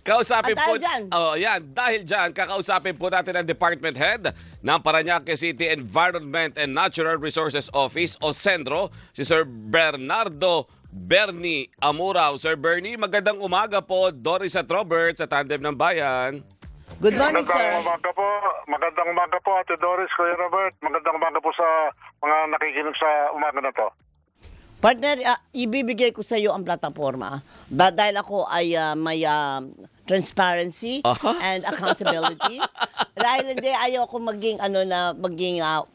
Kausapin At po, dahil dyan. dahil dyan, kakausapin po natin ang Department Head ng Parañaque City Environment and Natural Resources Office o Sendro, si Sir Bernardo Bernie Amurao. Sir Bernie, magandang umaga po. Doris at Robert sa Tandem ng Bayan. Good morning, Magandang sir. umaga po. Magandang umaga po, Ate Doris, Kuya Robert. Magandang umaga po sa mga nakikinig sa umaga na to. Partner, ibibigay ko sa iyo ang plataforma. Dahil ako ay may transparency and accountability. Dahil hindi ayaw ko maging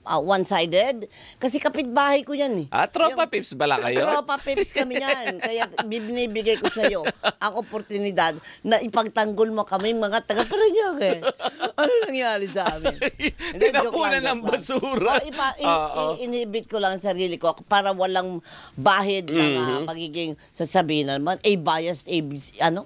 one-sided kasi kapitbahay ko 'yan eh. Tropa pips bala kayo? Tropa pips kami yan. Kaya binibigay ko sa iyo ang oportunidad na ipagtanggol mo kami mga taga-Parañaque. Ano nangyari sa amin? Hindi, joke Tinapunan lang, ng joke lang. basura. Inhibit ko lang ang sarili ko para walang bahid ng pagiging sasabihin na naman, biased,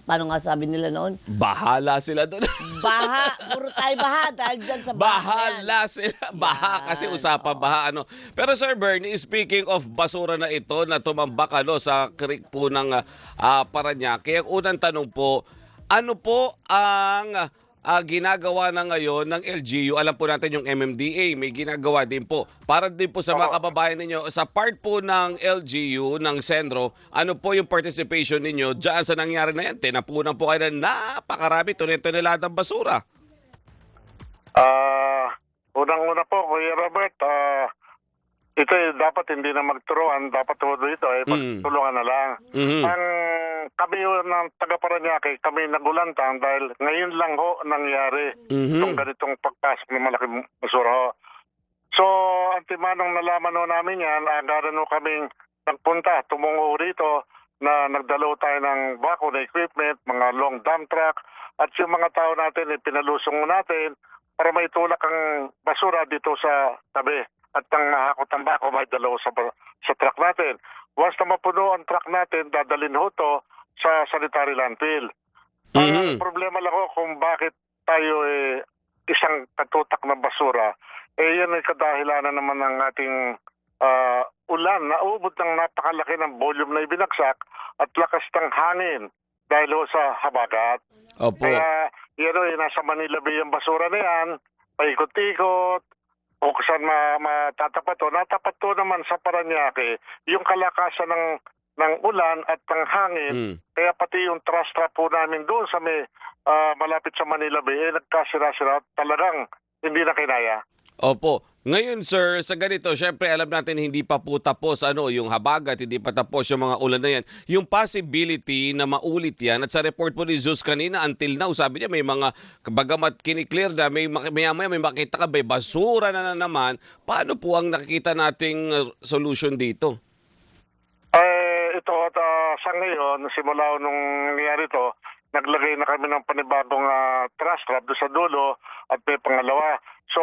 paano nga sabi nila noon? Bahala sila doon. Baha, puro tayo baha dahil dyan sa baha. Bahala sila. Baha kasi usapan baha. Pero Sir Bernie, speaking of basura na ito na tumambak sa creek po ng Parañaque, ang unang tanong po, ano po ang ginagawa na ngayon ng LGU? Alam po natin yung MMDA, may ginagawa din po. Para din po sa mga kababayan ninyo, sa part po ng LGU, ng Sendro, ano po yung participation ninyo dyan sa nangyari na yan? Tinapunan po kayo ng napakarami, toneladas ng basura. Unang-una po, Kuya Robert, ito dapat hindi na magturuan, dapat dito magtulungan na lang. Ang kami ng taga-Parañaque, kami nagulantang dahil ngayon lang nangyari itong ganitong pagpasok ng malaking basura ho. So, antimanong nalaman namin yan, agaran kaming nagpunta, tumungo rito na nagdalo tayo ng bako na equipment, mga long dump truck, at yung mga tao natin, pinalusong natin para may tulak ang basura dito sa tabi. At ang mahakot ng bako, may dalaw sa truck natin. Once na mapuno ang truck natin, dadalhin ho to sa sanitary landfill. Ang problema lang ho kung bakit tayo isang katutak ng basura, yan ay kadahilanan naman ng ating ulan na ubod ng napakalaki ng volume na ibinagsak at lakas ng hangin dahil ho sa habagat. Opo. Kaya yan nasa Manila Bay ang basura na yan, paikot-ikot, o kung saan matatapat to. Natapat to naman sa Parañaque yung kalakasan ng ulan at ng hangin. Kaya pati yung truss trap po namin doon sa malapit sa Manila Bay, nagkasira-sira at talagang hindi na kinaya. Opo. Ngayon, sir, sa ganito, syempre alam natin hindi pa po tapos yung habagat, hindi pa tapos yung mga ulan na yan. Yung possibility na maulit yan, at sa report po ni Zeus kanina, until now, sabi niya may mga, bagamat kiniklear na, may makita ka, may basura na naman. Paano po ang nakikita nating solution dito? Ito at sa ngayon, simula nung nangyari ito, naglagay na kami ng panibagong truss trap doon sa dulo at may pangalawa. So,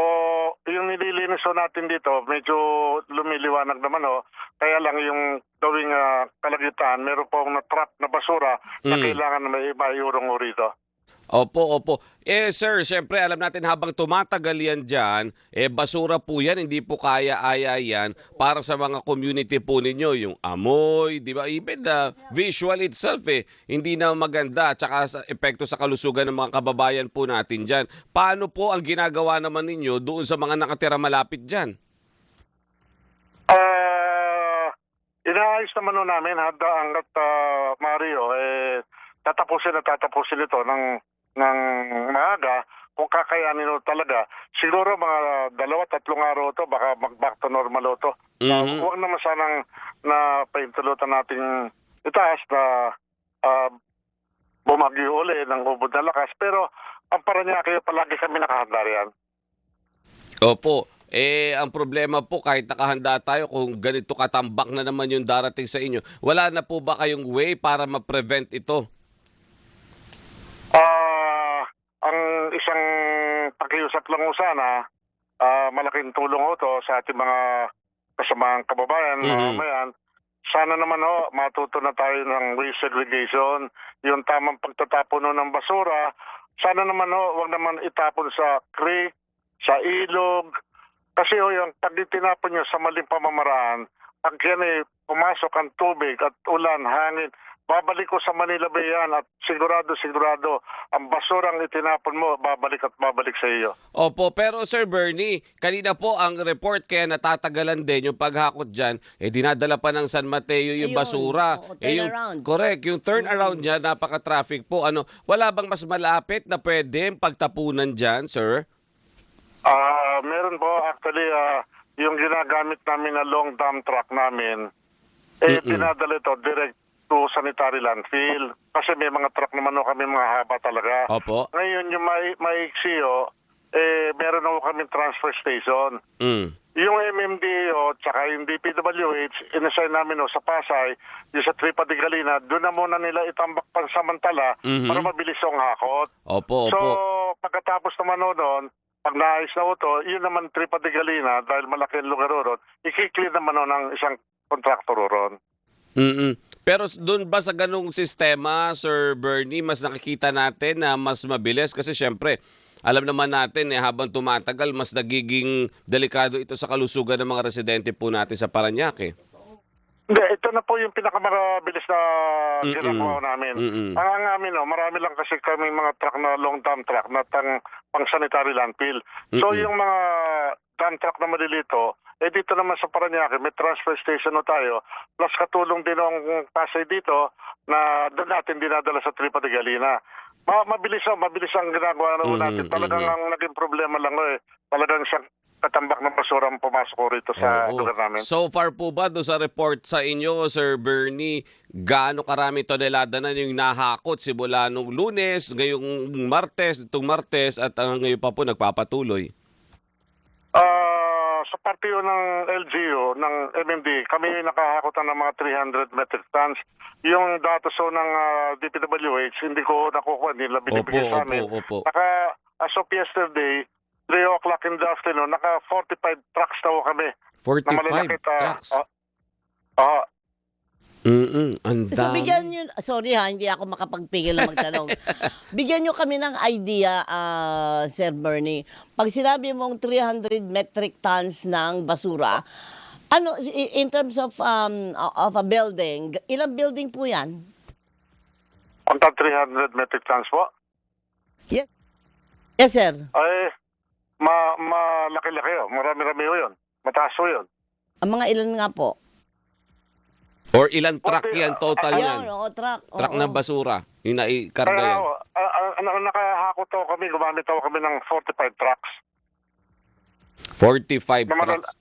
yung nililinis natin dito, medyo lumiliwanag naman Kaya lang yung gawing kalagitan, meron pong na-trap na basura na kailangan na may ibayurong rito. Opo. Sir, syempre alam natin habang tumatagal yan dyan, basura po yan, hindi po kaya-aya yan para sa mga community po ninyo, yung amoy, di ba? Even the visual itself, hindi na maganda, tsaka sa epekto sa kalusugan ng mga kababayan po natin dyan. Paano po ang ginagawa naman ninyo doon sa mga nakatira malapit dyan? Inaayos naman namin hanggat Mario, tatapusin ito ng maaga kung kakayanin talaga. Siguro mga 2-3 araw to baka mag-back to normal to. Huwag naman sanang na paintulutan nating itaas na bumagyo uli ng ubod na lakas. Pero ang Parañaque palagi kami nakahanda riyan. Opo. Ang problema po kahit nakahanda tayo kung ganito katambak na naman yung darating sa inyo, wala na po ba kayong way para ma-prevent ito? Ang isang pakiusap lang sana, malaking tulong to sa ating mga kasamang kababayan, mamamayan. Sana naman matuto na tayo ng waste segregation, yung tamang pagtatapon ng basura. Sana naman wag naman itapon sa creek, sa ilog. Kasi yung pag itinapon nyo sa maling pamamaraan, pag yan pumasok ang tubig at ulan, hangin, babalik ko sa Manila Bay yan at sigurado ang basurang itinapon mo, babalik at babalik sa iyo. Opo, pero Sir Bernie, kanina po ang report kaya natatagalan din yung paghakot dyan, dinadala pa ng San Mateo yung Ayun, basura. oo, Yung, turnaround. correct, yung turnaround niya, napaka-traffic po. Wala bang mas malapit na pwede pagtapunan dyan, sir? Meron po actually yung ginagamit namin na long dump truck namin, pinadala ito direct to sanitary landfill. Kasi may mga truck naman o kami mga haba talaga. Opo. Ngayon yung may iksio, meron ako kami transfer station. Mm. Yung MMDO tsaka yung DPWH, inassign namin sa Pasay, yung sa Tripa de Galina, doon na muna nila itambak pansamantala para mabilis ang hakot. Opo, So, opo. pagkatapos naman noon, pag naayos na ito, yun naman Tripa de Galina, dahil malaki ang lugar ron, ikiklear naman ng isang kontraktor ron. Mm-mm. Pero doon ba sa ganung sistema, Sir Bernie, mas nakikita natin na mas mabilis? Kasi syempre, alam naman natin habang tumatagal, mas nagiging delikado ito sa kalusugan ng mga residente po natin sa Parañaque. Hindi, ito na po yung pinakamabilis na ginagawa namin. Ang amin, marami lang kasi kami mga truck na long dump truck na pang sanitary landfill. So yung mga dump truck na malilito, dito naman sa Parañaque, may transfer station na tayo, plus katulong din ang Pasay dito na doon natin dinadala sa Tripa de Galina. Mabilis ang ginagawa na natin. Talagang ang naging problema lang talagang siyang katambak ng basura ang pumasok ko rito sa lugar namin. So far po ba doon sa report sa inyo, Sir Bernie, gaano karami tonelada na yung nahakot simula nung Lunes, ngayong itong Martes at ngayon pa po nagpapatuloy? Sa partiyo ng LGU, ng MMD, kami nakahakotan ng mga 300 metric tons. Yung datos ng DPWH, hindi ko nakukuha, hindi nila binibigay sa amin. Opo. As of yesterday, 3 o'clock in the afternoon, naka 45 trucks na kami. 45 trucks? Ang So dami. bigyan nyo, sorry hindi ako makapagpigil na magtanong. Bigyan nyo kami ng idea, Sir Bernie. Pag sinabi mong 300 metric tons ng basura, in terms of a building, ilang building po yan? Punta 300 metric tons po? Yes. Yes, sir. Ay, malaki-laki Marami-rami yun. Mataas yun. Ang mga ilan nga po? Or ilang truck yan, total yan? Truck. Truck na basura, yung naikarga yan. Nakahakot kami, gumamit kami ng 45 trucks. 45 trucks.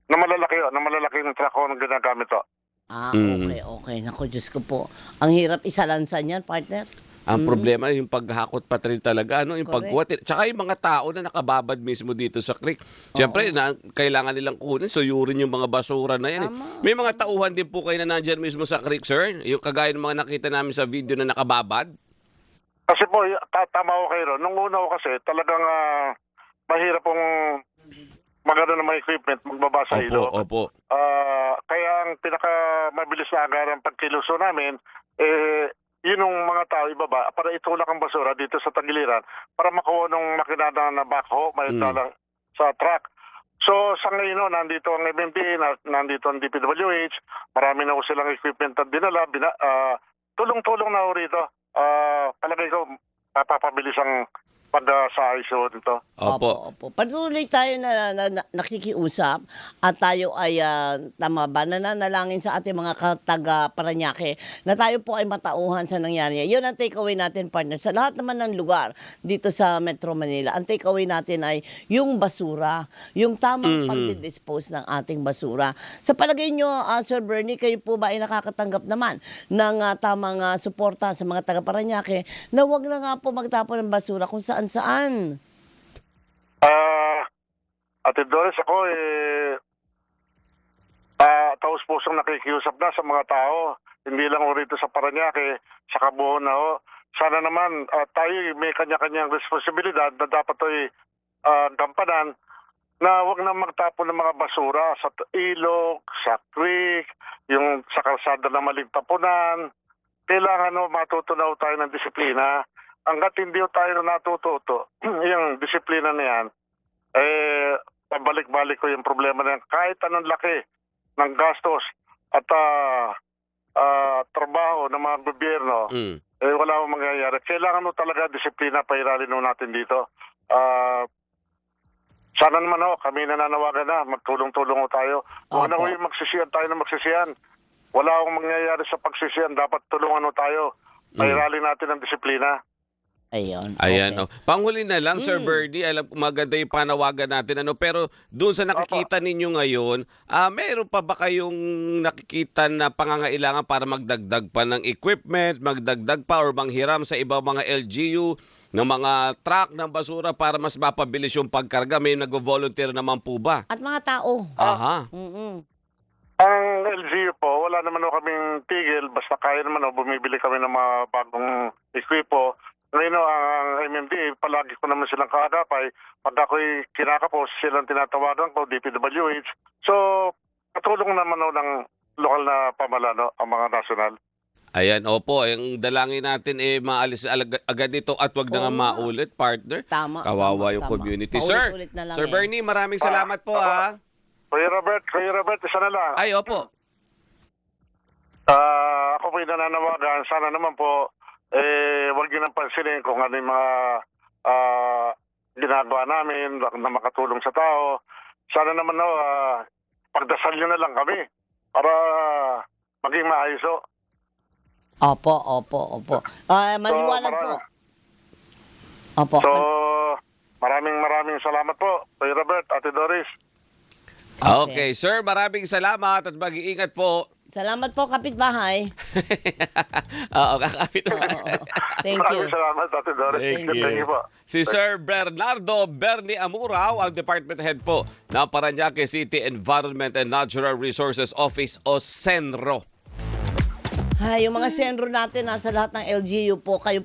Na malalaki ng truck ko na ginagamit Okay. Naku, Diyos ko po. Ang hirap isalansan yan, partner. Ang problema yung paghakot pa rin talaga, yung pagkuha. Tsaka yung mga tao na nakababad mismo dito sa creek. Siyempre, kailangan nilang kunin, suyurin yung mga basura na yan. May mga tauhan din po kayo na nandyan mismo sa creek, sir? Yung kagaya ng mga nakita namin sa video na nakababad? Kasi po, tama ko kayo. Nung una ko kasi, talagang mahirap pong magano ng mga equipment, magbaba sa ilog. Opo. Kaya ang pinakamabilis na agarang pagkiluso namin, yun yung mga tao ibaba para itulak ang basura dito sa tagiliran para makuha nung makinada na backhoe may dala sa truck. So sa ngayon nandito ang MMD, nandito ang DPWH, marami na silang equipment at dinala, tulong-tulong na rito. Palagay ko papabilis ang pag-saayos dito. Opo. Patuloy tayo na nakikiusap at tayo ay tama ba nananalangin sa ating mga taga Parañaque na tayo po ay matauhan sa nangyari. Yun ang takeaway natin, partner. Sa lahat naman ng lugar dito sa Metro Manila, ang takeaway natin ay yung basura, yung tamang pagdidispose ng ating basura. Sa palagay nyo, Sir Bernie, kayo po ba ay nakakatanggap naman ng tamang suporta sa mga taga Parañaque na wag na nga po magtapon ng basura kung saan? Ate Doris, ako taos pusong nakikiusap na sa mga tao, hindi lang rito sa Parañaque, sa kabuuan na sana naman tayo may kanya-kanyang responsibilidad na dapat gampanan na wag na magtapon ng mga basura sa ilog, sa creek, yung sa kalsada na maling tapunan. Kailangan matutunaw tayo ng disiplina. Hanggat hindi tayo natututo, yung disiplina na yan, pabalik-balik ko yung problema na yan. Kahit anong laki ng gastos at trabaho ng mga gobyerno, Mm. wala akong mangyayari. Kailangan mo talaga disiplina pa iralin mo natin dito. Sana naman kami nananawagan na, magtulong-tulong tayo. Huwag na Opo. magsisiyan tayo na magsisiyan. Wala akong mangyayari sa pagsisiyan. Dapat tulungan tayo. Pairalin natin ang disiplina. Ayun. Ayan. okay. Oh. Panghuli na lang, Sir Bernie, alam ko maganda yung panawagan natin. Pero doon sa nakikita ninyo ngayon, meron pa ba kayong nakikita na pangangailangan para magdagdag pa ng equipment, magdagdag pa or manghiram sa ibang mga LGU, ng mga truck ng basura para mas mapabilis yung pagkarga? May nag-volunteer naman po ba? At mga tao. Aha. Mm-mm. Ang LGU po, wala naman kaming tigil. Basta kaya naman bumibili kami ng mga bagong equipo. Ngayon ang MMDA, palagi ko naman silang kaagapay. Pag ako'y kinakapos, silang tinatawagan ko, DPWH. So, patulong naman ng lokal na pamahala, ang mga nasyonal. Ayan, opo. Ang dalangin natin maalis agad ito at wag na nga Oo nga. maulit, partner. Tama. Kawawa yung tama. community. Sir, Paulit-ulit na lang Sir eh. Bernie, maraming salamat po ha. Kuya Robert, isa na lang. Ay, opo. Ako po'y nananawagan. Sana naman po, wag nyo nang pansinin kung ano yung mga ginagawa namin na makatulong sa tao. Sana naman pagdasal nyo na lang kami para maging maayos. Opo. Maliwanag po. Opo. So, maraming salamat po, Kuya Robert, Ate Doris. Okay, sir, maraming salamat at mag-iingat po. Salamat po, kapitbahay. Oo, kakapit Oo. Thank you. Maraming salamat, Ate Doris. Thank Thank you po. Si Sir Bernardo Bernie Amurao, ang Department Head po ng Parañaque City Environment and Natural Resources Office o SENRO. Yung mga senro natin nasa lahat ng LGU po, kayo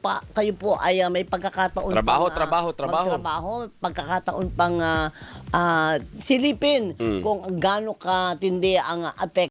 po ay may pagkakataon Trabaho. magtrabaho, pagkakataon pang silipin kung gaano katindi ang